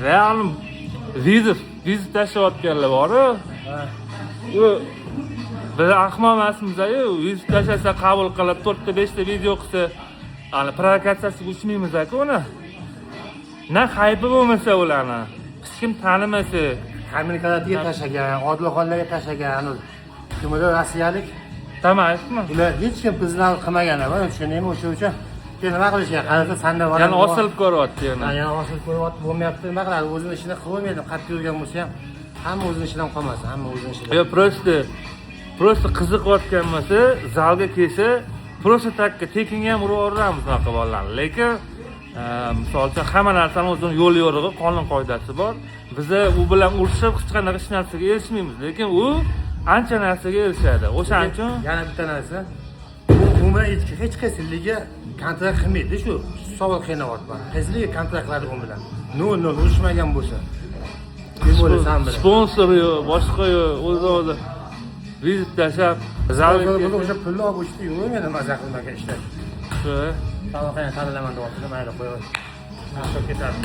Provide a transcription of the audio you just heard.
real vizit tashlayotganlar bor-ku. U biz ahmoq emasmiz-ku, vizit tashlasa qabul qilib 4 ta 5 ta video qilsa, ana provokatsiyasiga uchmaymiz-ku uni. Na haybi bo'lmasa ularni. Hech kim tanimasa, kommunikatsiyaga tashlagan, odilxonlarga tashlagan, kimlar rossiyalik tamayapmi? ular hech kim bizni qilmagan va tushunaymi o'sha uchun nima qilishgan? Qarasa sanda bor. Yana osilib ko'ryapti yana. Yana osilib ko'ryapti, bo'lmayapti. Nima qiladi? O'zini ishini qilolmaydi. Qattiq yurgan bo'lsa ham hamma o'zini ishidan qolmas, hamma o'zini ishidan. Yo, просто qiziqayotgan bo'lsa, zalga kelsa, просто takka tekinga ham uraveramiz bunaqa bolalarni. Lekin misol uchun hamma narsani o'zining yo'l yo'rig'i, qonun qoidasi bor. Biz u bilan urushib hech qanday narsaga erishmaymiz, lekin u ancha narsaga erishadi. O'shaning uchun yana bitta narsa, umuman hech qaysi liga kontrakt qilmaydi shu savol qiynayapti. Qaysi liga kontrakt qiladi u bilan? 0-0 urushmagan bo'lsa. Kim bo'lasan bilan? Sponsor yo'q, boshqa yo'q, o'zi vizit tashlab, zalga o'sha pulni olib o'chdi, yo'qmi maza qilmagan ishlar. Shu. Tavaqani tanlaman deyapti, mayli qo'yaver. Ketadi.